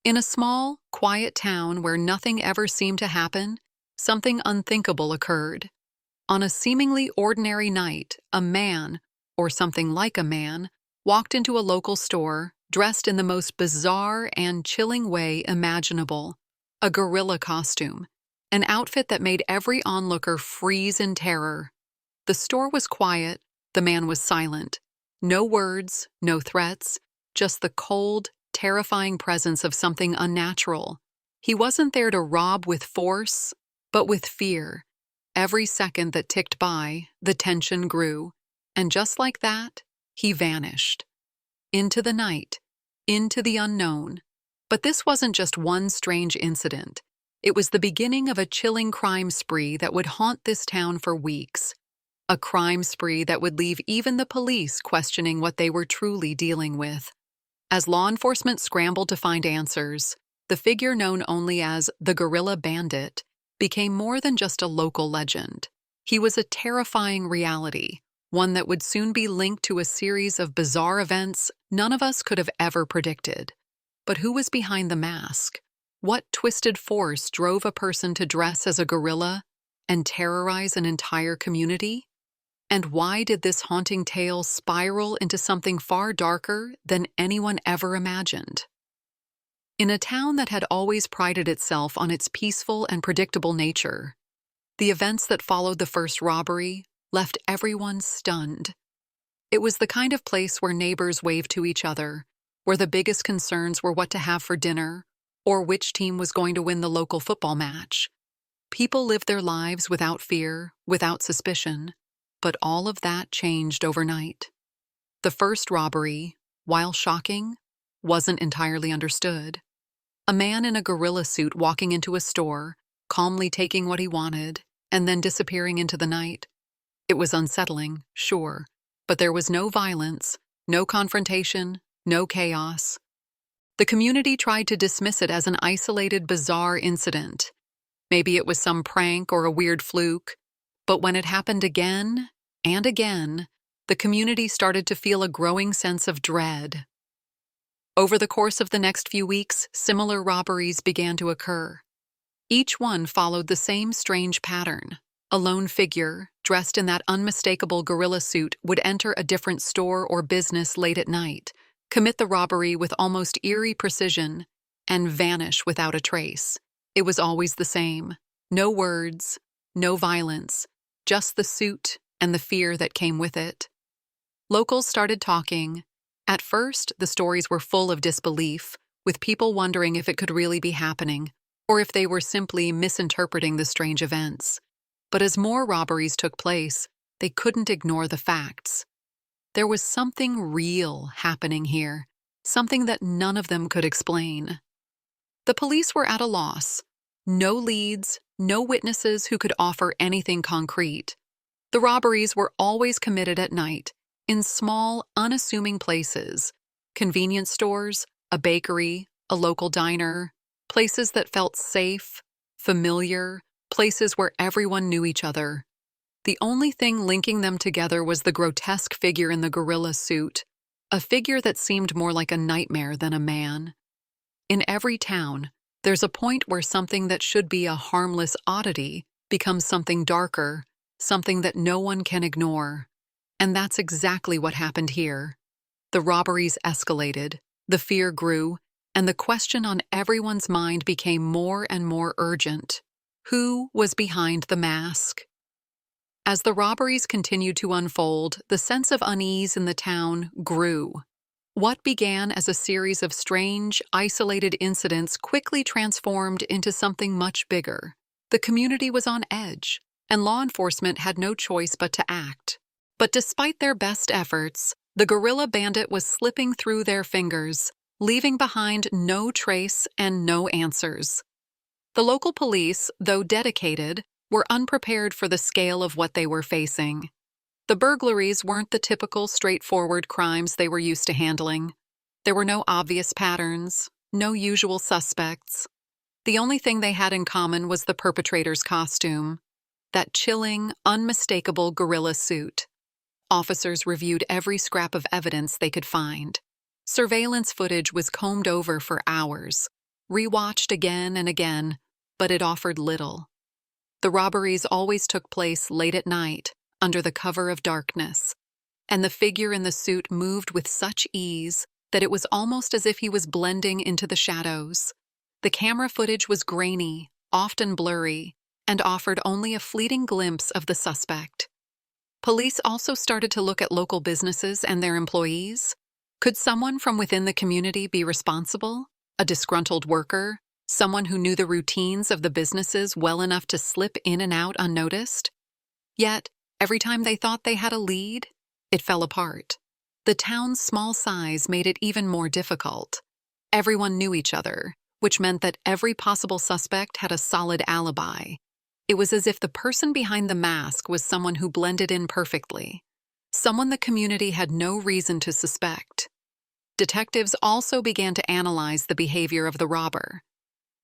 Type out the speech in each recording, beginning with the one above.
In a small, quiet town where nothing ever seemed to happen, something unthinkable occurred. On a seemingly ordinary night, a man, or something like a man, walked into a local store, dressed in the most bizarre and chilling way imaginable. A gorilla costume, an outfit that made every onlooker freeze in terror. The store was quiet, the man was silent. No words, no threats, just the cold, terrifying presence of something unnatural. He wasn't there to rob with force, but with fear. Every second that ticked by, the tension grew, and just like that, he vanished. Into the night, into the unknown. But this wasn't just one strange incident. It was the beginning of a chilling crime spree that would haunt this town for weeks. A crime spree that would leave even the police questioning what they were truly dealing with. As law enforcement scrambled to find answers, the figure known only as the Gorilla Bandit became more than just a local legend. He was a terrifying reality, one that would soon be linked to a series of bizarre events none of us could have ever predicted. But who was behind the mask? What twisted force drove a person to dress as a gorilla and terrorize an entire community? And why did this haunting tale spiral into something far darker than anyone ever imagined? In a town that had always prided itself on its peaceful and predictable nature, the events that followed the first robbery left everyone stunned. It was the kind of place where neighbors waved to each other, where the biggest concerns were what to have for dinner or which team was going to win the local football match. People lived their lives without fear, without suspicion, but all of that changed overnight. The first robbery, while shocking, wasn't entirely understood. A man in a gorilla suit walking into a store, calmly taking what he wanted, and then disappearing into the night. It was unsettling, sure, but there was no violence, no confrontation, no chaos. The community tried to dismiss it as an isolated, bizarre incident. Maybe it was some prank or a weird fluke, but when it happened again and again, the community started to feel a growing sense of dread. Over the course of the next few weeks, similar robberies began to occur. Each one followed the same strange pattern. A lone figure, dressed in that unmistakable gorilla suit, would enter a different store or business late at night, commit the robbery with almost eerie precision, and vanish without a trace. It was always the same. No words, no violence, just the suit and the fear that came with it. Locals started talking. At first, the stories were full of disbelief, with people wondering if it could really be happening, or if they were simply misinterpreting the strange events. But as more robberies took place, they couldn't ignore the facts. There was something real happening here, something that none of them could explain. The police were at a loss. No leads, no witnesses who could offer anything concrete. The robberies were always committed at night, in small, unassuming places. Convenience stores, a bakery, a local diner, places that felt safe, familiar, places where everyone knew each other. The only thing linking them together was the grotesque figure in the gorilla suit, a figure that seemed more like a nightmare than a man. In every town, there's a point where something that should be a harmless oddity becomes something darker, something that no one can ignore. And that's exactly what happened here. The robberies escalated, the fear grew, and the question on everyone's mind became more and more urgent. Who was behind the mask? As the robberies continued to unfold, the sense of unease in the town grew. What began as a series of strange, isolated incidents quickly transformed into something much bigger. The community was on edge, and law enforcement had no choice but to act. But despite their best efforts, the Gorilla Bandit was slipping through their fingers, leaving behind no trace and no answers. The local police, though dedicated, were unprepared for the scale of what they were facing. The burglaries weren't the typical, straightforward crimes they were used to handling. There were no obvious patterns, no usual suspects. The only thing they had in common was the perpetrator's costume, that chilling, unmistakable gorilla suit. Officers reviewed every scrap of evidence they could find. Surveillance footage was combed over for hours. rewatched again and again, but it offered little. The robberies always took place late at night, under the cover of darkness, and the figure in the suit moved with such ease that it was almost as if he was blending into the shadows. The camera footage was grainy, often blurry, and offered only a fleeting glimpse of the suspect. Police also started to look at local businesses and their employees. Could someone from within the community be responsible? A disgruntled worker? Someone who knew the routines of the businesses well enough to slip in and out unnoticed? Yet, every time they thought they had a lead, it fell apart. The town's small size made it even more difficult. Everyone knew each other, which meant that every possible suspect had a solid alibi. It was as if the person behind the mask was someone who blended in perfectly, someone the community had no reason to suspect. Detectives also began to analyze the behavior of the robber.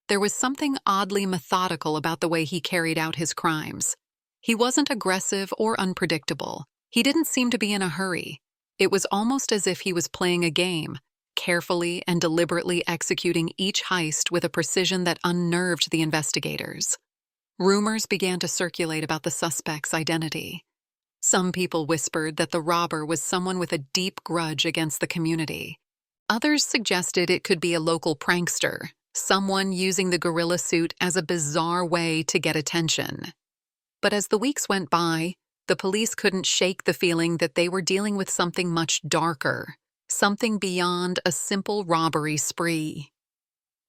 There was something oddly methodical about the way he carried out his crimes. He wasn't aggressive or unpredictable. He didn't seem to be in a hurry. It was almost as if he was playing a game, carefully and deliberately executing each heist with a precision that unnerved the investigators. Rumors began to circulate about the suspect's identity. Some people whispered that the robber was someone with a deep grudge against the community. Others suggested it could be a local prankster, someone using the gorilla suit as a bizarre way to get attention. But as the weeks went by, the police couldn't shake the feeling that they were dealing with something much darker, something beyond a simple robbery spree.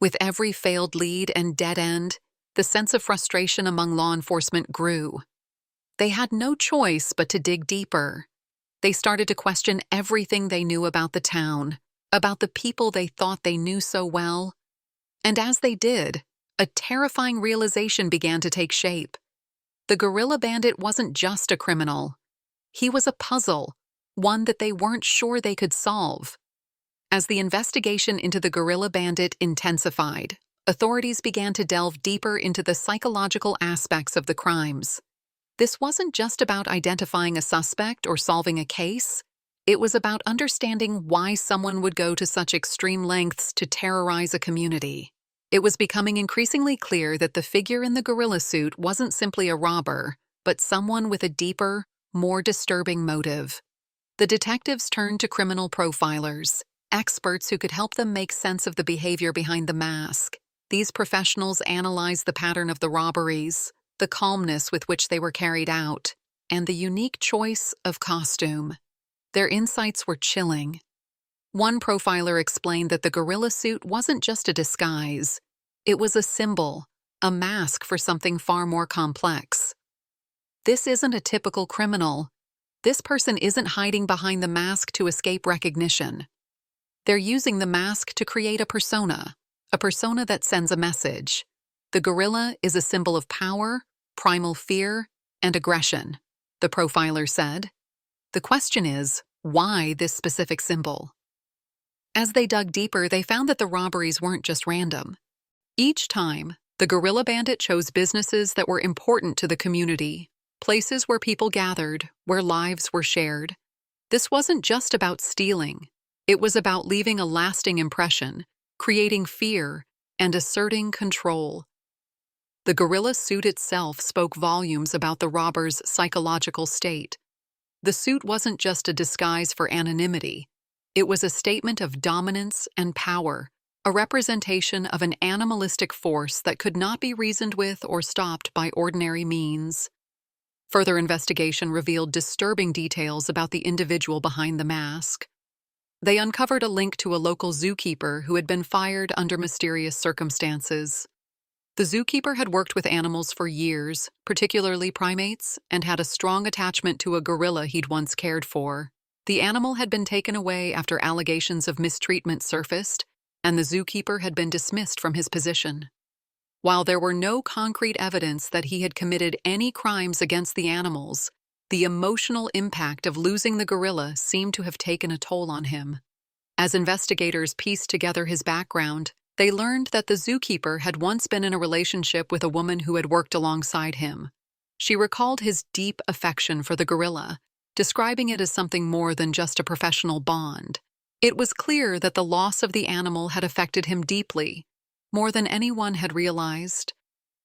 With every failed lead and dead end, the sense of frustration among law enforcement grew. They had no choice but to dig deeper. They started to question everything they knew about the town, about the people they thought they knew so well. And as they did, a terrifying realization began to take shape. The Gorilla Bandit wasn't just a criminal. He was a puzzle, one that they weren't sure they could solve. As the investigation into the Gorilla Bandit intensified, authorities began to delve deeper into the psychological aspects of the crimes. This wasn't just about identifying a suspect or solving a case. It was about understanding why someone would go to such extreme lengths to terrorize a community. It was becoming increasingly clear that the figure in the gorilla suit wasn't simply a robber, but someone with a deeper, more disturbing motive. The detectives turned to criminal profilers, experts who could help them make sense of the behavior behind the mask. These professionals analyzed the pattern of the robberies, the calmness with which they were carried out, and the unique choice of costume. Their insights were chilling. One profiler explained that the gorilla suit wasn't just a disguise. It was a symbol, a mask for something far more complex. This isn't a typical criminal. This person isn't hiding behind the mask to escape recognition. They're using the mask to create a persona that sends a message. The gorilla is a symbol of power, primal fear, and aggression, the profiler said. The question is, why this specific symbol? As they dug deeper, they found that the robberies weren't just random. Each time, the Gorilla Bandit chose businesses that were important to the community, places where people gathered, where lives were shared. This wasn't just about stealing. It was about leaving a lasting impression, creating fear, and asserting control. The gorilla suit itself spoke volumes about the robber's psychological state. The suit wasn't just a disguise for anonymity. It was a statement of dominance and power, a representation of an animalistic force that could not be reasoned with or stopped by ordinary means. Further investigation revealed disturbing details about the individual behind the mask. They uncovered a link to a local zookeeper who had been fired under mysterious circumstances. The zookeeper had worked with animals for years, particularly primates, and had a strong attachment to a gorilla he'd once cared for. The animal had been taken away after allegations of mistreatment surfaced, and the zookeeper had been dismissed from his position. While there were no concrete evidence that he had committed any crimes against the animals, the emotional impact of losing the gorilla seemed to have taken a toll on him. As investigators pieced together his background, they learned that the zookeeper had once been in a relationship with a woman who had worked alongside him. She recalled his deep affection for the gorilla, describing it as something more than just a professional bond. It was clear that the loss of the animal had affected him deeply, more than anyone had realized.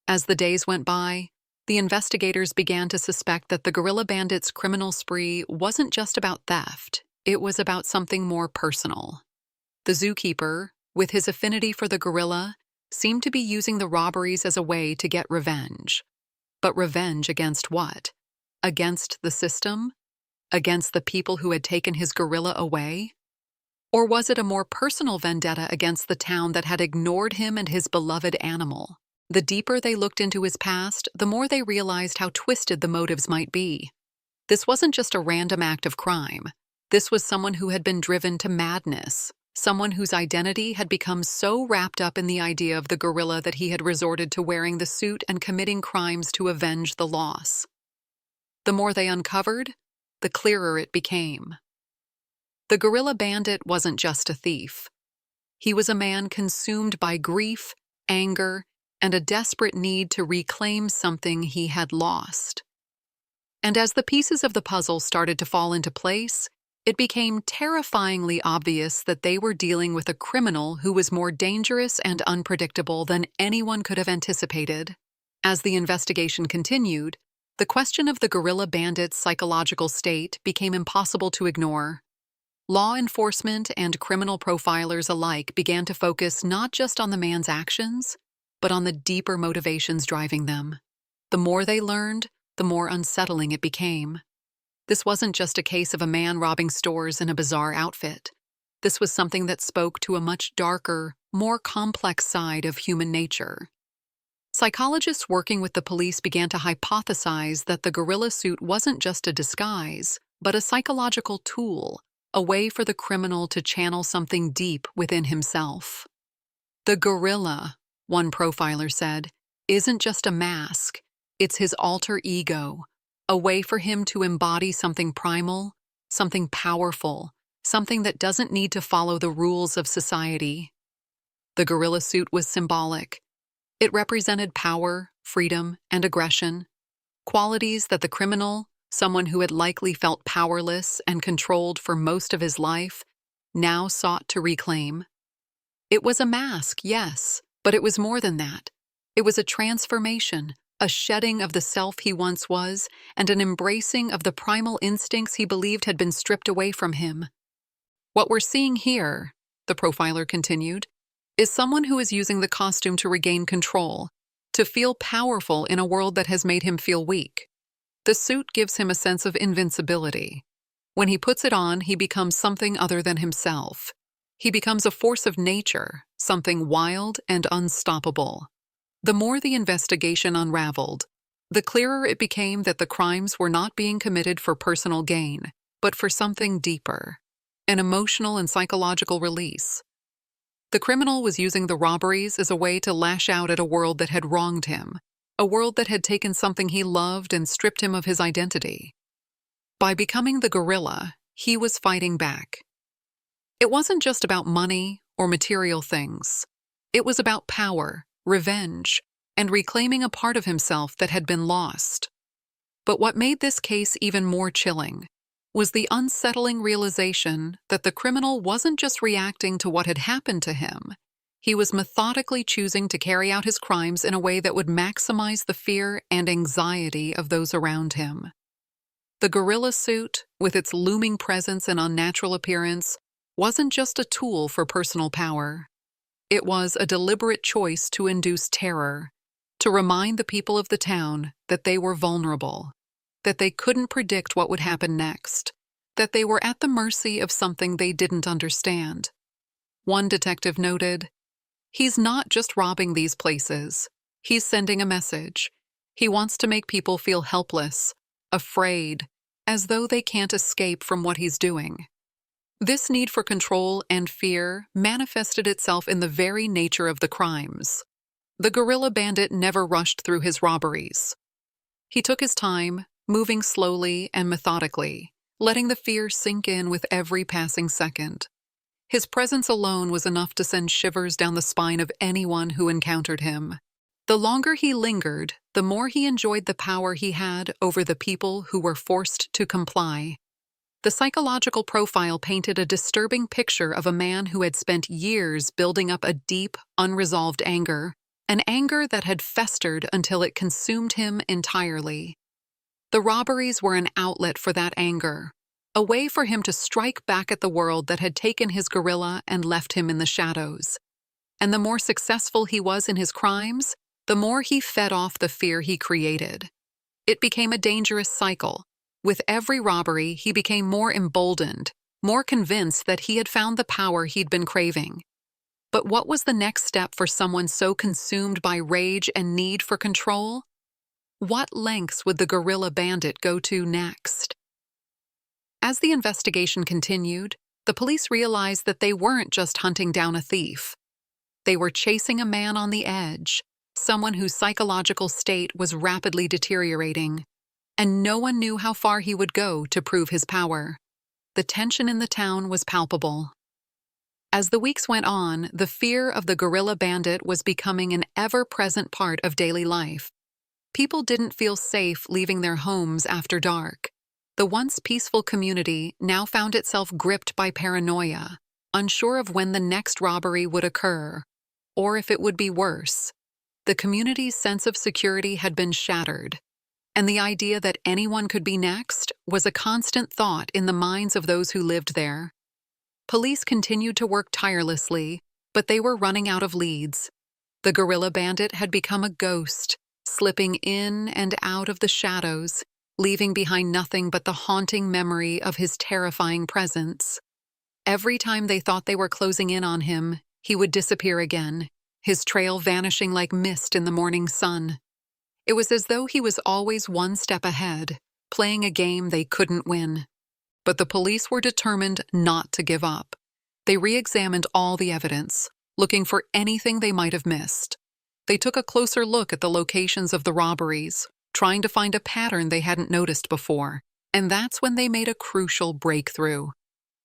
As the days went by, the investigators began to suspect that the Gorilla Bandit's criminal spree wasn't just about theft, it was about something more personal. The zookeeper, with his affinity for the gorilla, seemed to be using the robberies as a way to get revenge. But revenge against what? Against the system? Against the people who had taken his gorilla away? Or was it a more personal vendetta against the town that had ignored him and his beloved animal? The deeper they looked into his past, the more they realized how twisted the motives might be. This wasn't just a random act of crime. This was someone who had been driven to madness, someone whose identity had become so wrapped up in the idea of the gorilla that he had resorted to wearing the suit and committing crimes to avenge the loss. The more they uncovered, the clearer it became. The Gorilla Bandit wasn't just a thief. He was a man consumed by grief, anger, and a desperate need to reclaim something he had lost. And as the pieces of the puzzle started to fall into place, it became terrifyingly obvious that they were dealing with a criminal who was more dangerous and unpredictable than anyone could have anticipated. As the investigation continued, the question of the Gorilla Bandit's psychological state became impossible to ignore. Law enforcement and criminal profilers alike began to focus not just on the man's actions, but on the deeper motivations driving them. The more they learned, the more unsettling it became. This wasn't just a case of a man robbing stores in a bizarre outfit. This was something that spoke to a much darker, more complex side of human nature. Psychologists working with the police began to hypothesize that the gorilla suit wasn't just a disguise, but a psychological tool, a way for the criminal to channel something deep within himself. The gorilla, one profiler said, isn't just a mask, it's his alter ego, a way for him to embody something primal, something powerful, something that doesn't need to follow the rules of society. The gorilla suit was symbolic. It represented power, freedom, and aggression, qualities that the criminal, someone who had likely felt powerless and controlled for most of his life, now sought to reclaim. It was a mask, yes, but it was more than that. It was a transformation, a shedding of the self he once was, and an embracing of the primal instincts he believed had been stripped away from him. What we're seeing here, the profiler continued, is someone who is using the costume to regain control, to feel powerful in a world that has made him feel weak. The suit gives him a sense of invincibility. When he puts it on, he becomes something other than himself. He becomes a force of nature, something wild and unstoppable. The more the investigation unraveled, the clearer it became that the crimes were not being committed for personal gain, but for something deeper, an emotional and psychological release. The criminal was using the robberies as a way to lash out at a world that had wronged him, a world that had taken something he loved and stripped him of his identity. By becoming the gorilla, he was fighting back. It wasn't just about money or material things. It was about power, revenge, and reclaiming a part of himself that had been lost. But what made this case even more chilling was the unsettling realization that the criminal wasn't just reacting to what had happened to him. He was methodically choosing to carry out his crimes in a way that would maximize the fear and anxiety of those around him. The gorilla suit, with its looming presence and unnatural appearance, wasn't just a tool for personal power. It was a deliberate choice to induce terror, to remind the people of the town that they were vulnerable, that they couldn't predict what would happen next, that they were at the mercy of something they didn't understand. One detective noted, "He's not just robbing these places. He's sending a message. He wants to make people feel helpless, afraid, as though they can't escape from what he's doing." This need for control and fear manifested itself in the very nature of the crimes. The Gorilla Bandit never rushed through his robberies. He took his time, moving slowly and methodically, letting the fear sink in with every passing second. His presence alone was enough to send shivers down the spine of anyone who encountered him. The longer he lingered, the more he enjoyed the power he had over the people who were forced to comply. The psychological profile painted a disturbing picture of a man who had spent years building up a deep, unresolved anger, an anger that had festered until it consumed him entirely. The robberies were an outlet for that anger, a way for him to strike back at the world that had taken his gorilla and left him in the shadows. And the more successful he was in his crimes, the more he fed off the fear he created. It became a dangerous cycle. With every robbery, he became more emboldened, more convinced that he had found the power he'd been craving. But what was the next step for someone so consumed by rage and need for control? What lengths would the Gorilla Bandit go to next? As the investigation continued, the police realized that they weren't just hunting down a thief. They were chasing a man on the edge, someone whose psychological state was rapidly deteriorating, and no one knew how far he would go to prove his power. The tension in the town was palpable. As the weeks went on, the fear of the Gorilla Bandit was becoming an ever-present part of daily life. People didn't feel safe leaving their homes after dark. The once peaceful community now found itself gripped by paranoia, unsure of when the next robbery would occur, or if it would be worse. The community's sense of security had been shattered, and the idea that anyone could be next was a constant thought in the minds of those who lived there. Police continued to work tirelessly, but they were running out of leads. The Gorilla Bandit had become a ghost, slipping in and out of the shadows, leaving behind nothing but the haunting memory of his terrifying presence. Every time they thought they were closing in on him, he would disappear again, his trail vanishing like mist in the morning sun. It was as though he was always one step ahead, playing a game they couldn't win. But the police were determined not to give up. They re-examined all the evidence, looking for anything they might have missed. They took a closer look at the locations of the robberies, trying to find a pattern they hadn't noticed before, and that's when they made a crucial breakthrough.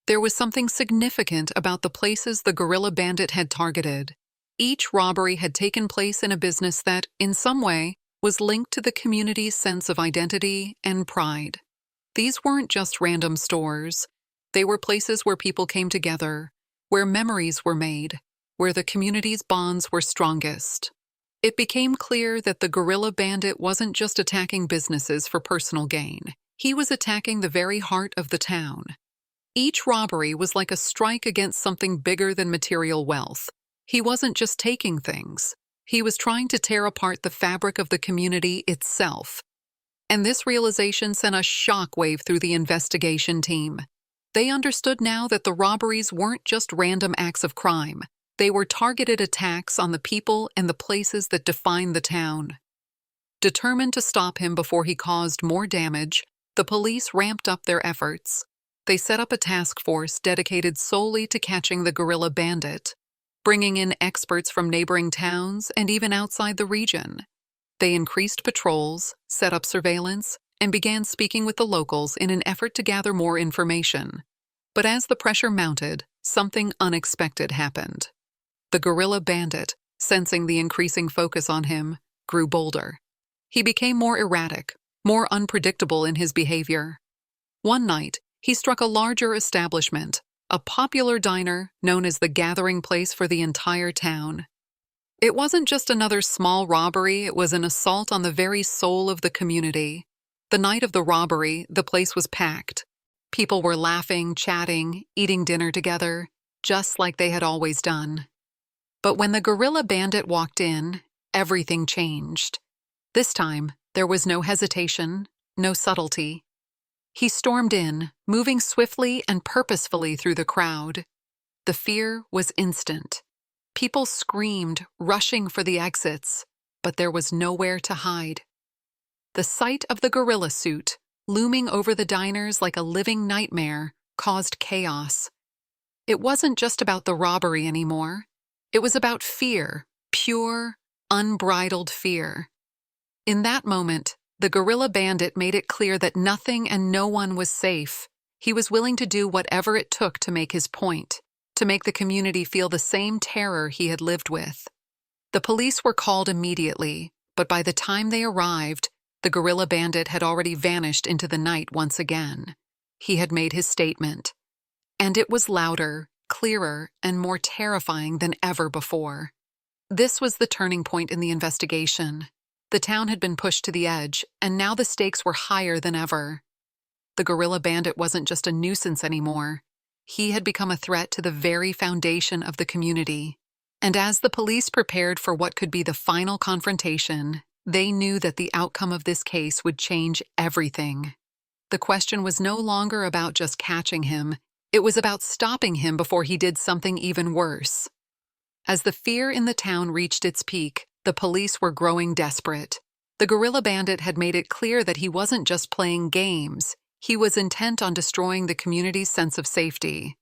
There was something significant about the places the Gorilla Bandit had targeted. Each robbery had taken place in a business that, in some way, was linked to the community's sense of identity and pride. These weren't just random stores. They were places where people came together, where memories were made, where the community's bonds were strongest. It became clear that the Gorilla Bandit wasn't just attacking businesses for personal gain. He was attacking the very heart of the town. Each robbery was like a strike against something bigger than material wealth. He wasn't just taking things. He was trying to tear apart the fabric of the community itself. And this realization sent a shockwave through the investigation team. They understood now that the robberies weren't just random acts of crime. They were targeted attacks on the people and the places that defined the town. Determined to stop him before he caused more damage, the police ramped up their efforts. They set up a task force dedicated solely to catching the Gorilla Bandit, bringing in experts from neighboring towns and even outside the region. They increased patrols, set up surveillance, and began speaking with the locals in an effort to gather more information. But as the pressure mounted, something unexpected happened. The Gorilla Bandit, sensing the increasing focus on him, grew bolder. He became more erratic, more unpredictable in his behavior. One night, he struck a larger establishment, a popular diner known as the gathering place for the entire town. It wasn't just another small robbery, it was an assault on the very soul of the community. The night of the robbery, the place was packed. People were laughing, chatting, eating dinner together, just like they had always done. But when the Gorilla Bandit walked in, everything changed. This time, there was no hesitation, no subtlety. He stormed in, moving swiftly and purposefully through the crowd. The fear was instant. People screamed, rushing for the exits, but there was nowhere to hide. The sight of the gorilla suit, looming over the diners like a living nightmare, caused chaos. It wasn't just about the robbery anymore. It was about fear, pure, unbridled fear. In that moment, the Gorilla Bandit made it clear that nothing and no one was safe. He was willing to do whatever it took to make his point, to make the community feel the same terror he had lived with. The police were called immediately, but by the time they arrived, the Gorilla Bandit had already vanished into the night once again. He had made his statement. And it was louder, clearer, and more terrifying than ever before. This was the turning point in the investigation. The town had been pushed to the edge, and now the stakes were higher than ever. The Gorilla Bandit wasn't just a nuisance anymore. He had become a threat to the very foundation of the community. And as the police prepared for what could be the final confrontation, they knew that the outcome of this case would change everything. The question was no longer about just catching him. It was about stopping him before he did something even worse. As the fear in the town reached its peak, the police were growing desperate. The Gorilla Bandit had made it clear that he wasn't just playing games. He was intent on destroying the community's sense of safety.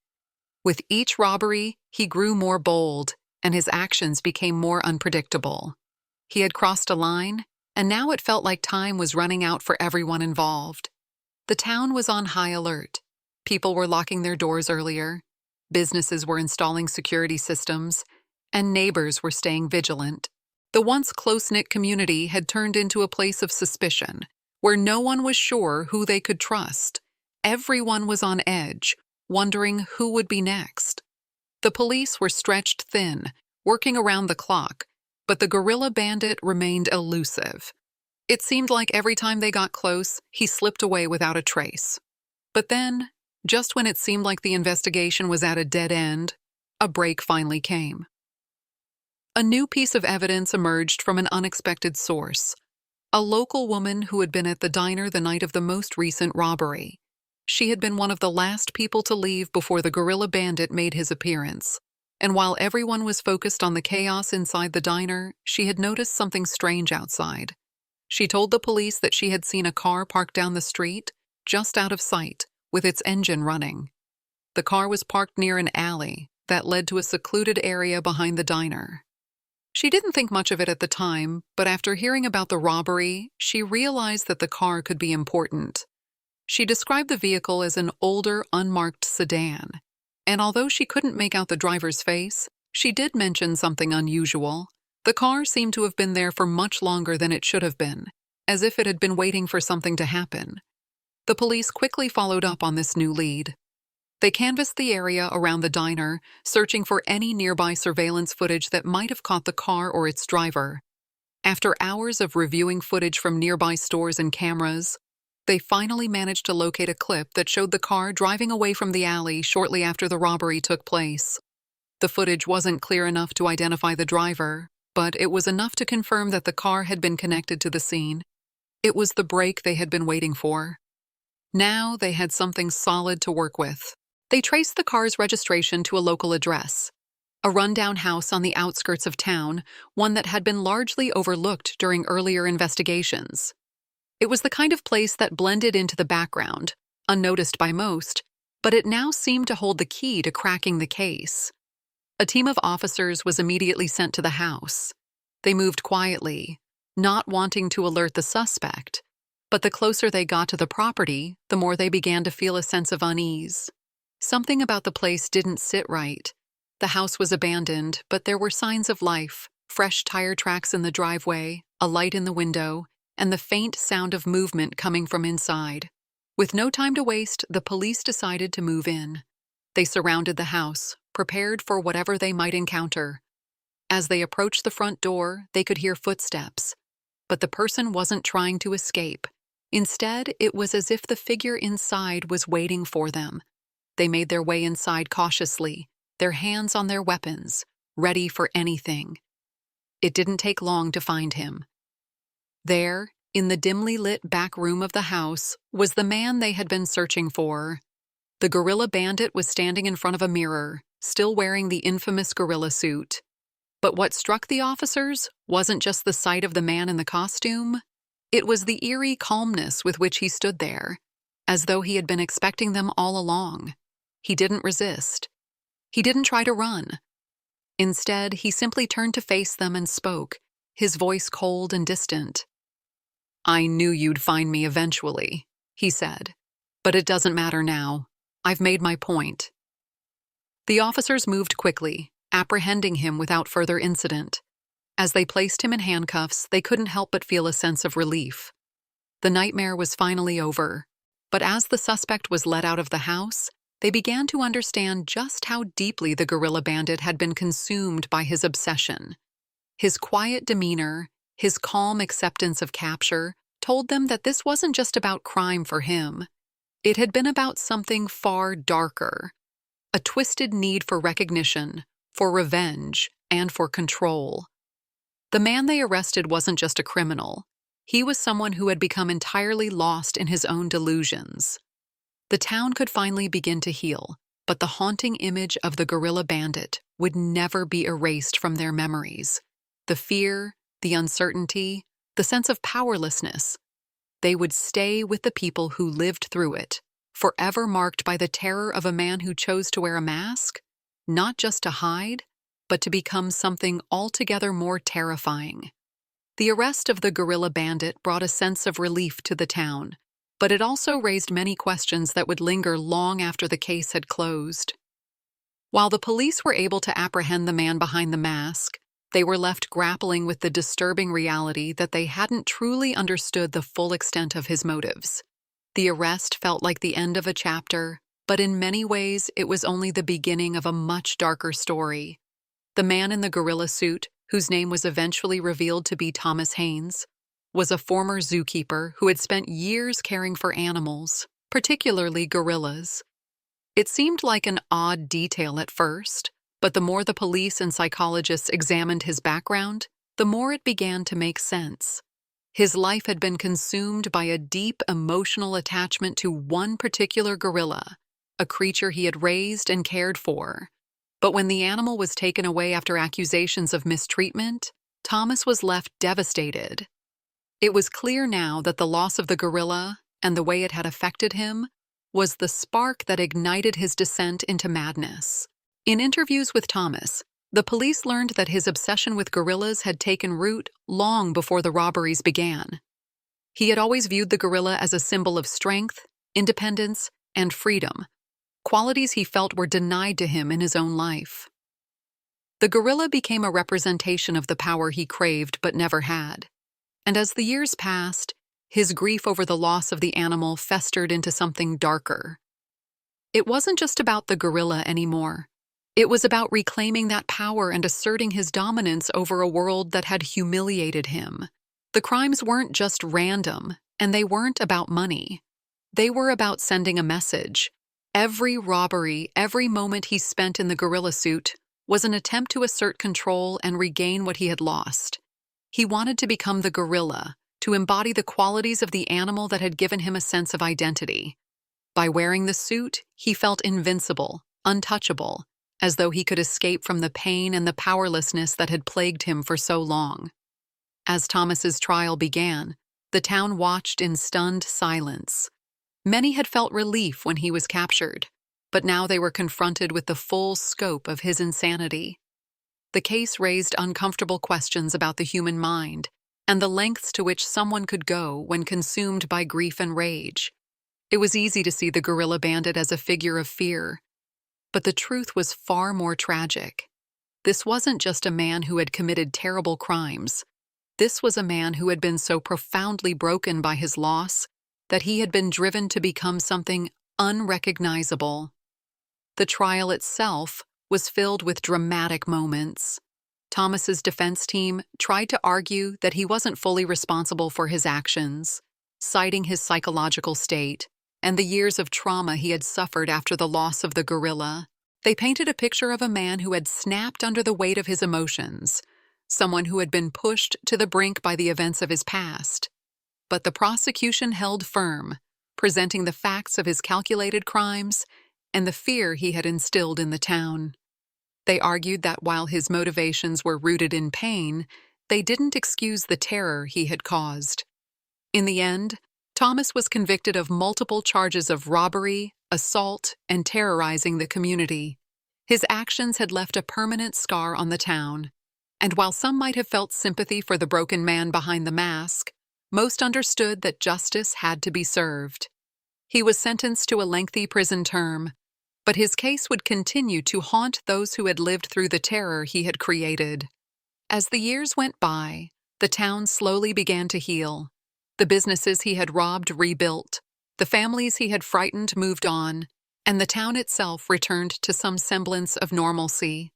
With each robbery, he grew more bold, and his actions became more unpredictable. He had crossed a line, and now it felt like time was running out for everyone involved. The town was on high alert. People were locking their doors earlier, businesses were installing security systems, and neighbors were staying vigilant. The once close-knit community had turned into a place of suspicion, where no one was sure who they could trust. Everyone was on edge, wondering who would be next. The police were stretched thin, working around the clock, but the Gorilla Bandit remained elusive. It seemed like every time they got close, he slipped away without a trace. But then, just when it seemed like the investigation was at a dead end, a break finally came. A new piece of evidence emerged from an unexpected source. A local woman who had been at the diner the night of the most recent robbery. She had been one of the last people to leave before the Gorilla Bandit made his appearance. And while everyone was focused on the chaos inside the diner, she had noticed something strange outside. She told the police that she had seen a car parked down the street, just out of sight, with its engine running. The car was parked near an alley that led to a secluded area behind the diner. She didn't think much of it at the time, but after hearing about the robbery, she realized that the car could be important. She described the vehicle as an older, unmarked sedan, and although she couldn't make out the driver's face, she did mention something unusual. The car seemed to have been there for much longer than it should have been, as if it had been waiting for something to happen. The police quickly followed up on this new lead. They canvassed the area around the diner, searching for any nearby surveillance footage that might have caught the car or its driver. After hours of reviewing footage from nearby stores and cameras, they finally managed to locate a clip that showed the car driving away from the alley shortly after the robbery took place. The footage wasn't clear enough to identify the driver, but it was enough to confirm that the car had been connected to the scene. It was the break they had been waiting for. Now they had something solid to work with. They traced the car's registration to a local address, a rundown house on the outskirts of town, one that had been largely overlooked during earlier investigations. It was the kind of place that blended into the background, unnoticed by most, but it now seemed to hold the key to cracking the case. A team of officers was immediately sent to the house. They moved quietly, not wanting to alert the suspect, but the closer they got to the property, the more they began to feel a sense of unease. Something about the place didn't sit right. The house was abandoned, but there were signs of life, fresh tire tracks in the driveway, a light in the window, and the faint sound of movement coming from inside. With no time to waste, the police decided to move in. They surrounded the house, prepared for whatever they might encounter. As they approached the front door, they could hear footsteps. But the person wasn't trying to escape. Instead, it was as if the figure inside was waiting for them. They made their way inside cautiously, their hands on their weapons, ready for anything. It didn't take long to find him. There, in the dimly lit back room of the house, was the man they had been searching for. The Gorilla Bandit was standing in front of a mirror, still wearing the infamous gorilla suit. But what struck the officers wasn't just the sight of the man in the costume. It was the eerie calmness with which he stood there, as though he had been expecting them all along. He didn't resist. He didn't try to run. Instead, he simply turned to face them and spoke, his voice cold and distant. "I knew you'd find me eventually," he said. "But it doesn't matter now. I've made my point." The officers moved quickly, apprehending him without further incident. As they placed him in handcuffs, they couldn't help but feel a sense of relief. The nightmare was finally over. But as the suspect was let out of the house, they began to understand just how deeply the Gorilla Bandit had been consumed by his obsession. His quiet demeanor, his calm acceptance of capture, told them that this wasn't just about crime for him. It had been about something far darker, a twisted need for recognition, for revenge, and for control. The man they arrested wasn't just a criminal. He was someone who had become entirely lost in his own delusions. The town could finally begin to heal, but the haunting image of the Gorilla Bandit would never be erased from their memories. The fear, the uncertainty, the sense of powerlessness, they would stay with the people who lived through it, forever marked by the terror of a man who chose to wear a mask, not just to hide, but to become something altogether more terrifying. The arrest of the Gorilla Bandit brought a sense of relief to the town, but it also raised many questions that would linger long after the case had closed. While the police were able to apprehend the man behind the mask, they were left grappling with the disturbing reality that they hadn't truly understood the full extent of his motives. The arrest felt like the end of a chapter, but in many ways it was only the beginning of a much darker story. The man in the gorilla suit, whose name was eventually revealed to be Thomas Haynes, was a former zookeeper who had spent years caring for animals, particularly gorillas. It seemed like an odd detail at first, but the more the police and psychologists examined his background, the more it began to make sense. His life had been consumed by a deep emotional attachment to one particular gorilla, a creature he had raised and cared for. But when the animal was taken away after accusations of mistreatment, Thomas was left devastated. It was clear now that the loss of the gorilla, and the way it had affected him, was the spark that ignited his descent into madness. In interviews with Thomas, the police learned that his obsession with gorillas had taken root long before the robberies began. He had always viewed the gorilla as a symbol of strength, independence, and freedom, qualities he felt were denied to him in his own life. The gorilla became a representation of the power he craved but never had. And as the years passed, his grief over the loss of the animal festered into something darker. It wasn't just about the gorilla anymore. It was about reclaiming that power and asserting his dominance over a world that had humiliated him. The crimes weren't just random, and they weren't about money. They were about sending a message. Every robbery, every moment he spent in the gorilla suit, was an attempt to assert control and regain what he had lost. He wanted to become the gorilla, to embody the qualities of the animal that had given him a sense of identity. By wearing the suit, he felt invincible, untouchable, as though he could escape from the pain and the powerlessness that had plagued him for so long. As Thomas's trial began, the town watched in stunned silence. Many had felt relief when he was captured, but now they were confronted with the full scope of his insanity. The case raised uncomfortable questions about the human mind and the lengths to which someone could go when consumed by grief and rage. It was easy to see the Gorilla Bandit as a figure of fear, but the truth was far more tragic. This wasn't just a man who had committed terrible crimes. This was a man who had been so profoundly broken by his loss that he had been driven to become something unrecognizable. The trial itself was filled with dramatic moments. Thomas's defense team tried to argue that he wasn't fully responsible for his actions, citing his psychological state and the years of trauma he had suffered after the loss of the gorilla. They painted a picture of a man who had snapped under the weight of his emotions, someone who had been pushed to the brink by the events of his past. But the prosecution held firm, presenting the facts of his calculated crimes and the fear he had instilled in the town. They argued that while his motivations were rooted in pain, they didn't excuse the terror he had caused. In the end, Thomas was convicted of multiple charges of robbery, assault, and terrorizing the community. His actions had left a permanent scar on the town, and while some might have felt sympathy for the broken man behind the mask, most understood that justice had to be served. He was sentenced to a lengthy prison term, but his case would continue to haunt those who had lived through the terror he had created. As the years went by, the town slowly began to heal. The businesses he had robbed rebuilt, The families he had frightened moved on, and the town itself returned to some semblance of normalcy.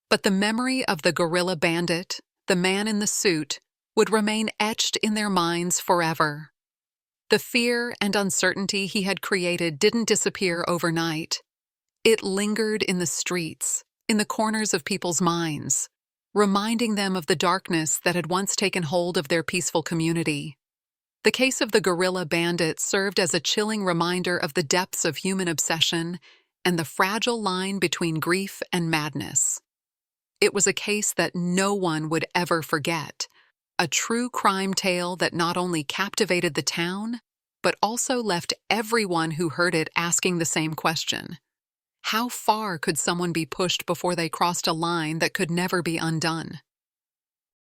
But the memory of the Gorilla Bandit, the man in the suit, would remain etched in their minds forever. The fear and uncertainty he had created didn't disappear overnight. It lingered in the streets, in the corners of people's minds, reminding them of the darkness that had once taken hold of their peaceful community. The case of the Gorilla Bandit served as a chilling reminder of the depths of human obsession and the fragile line between grief and madness. It was a case that no one would ever forget, a true crime tale that not only captivated the town, but also left everyone who heard it asking the same question. How far could someone be pushed before they crossed a line that could never be undone?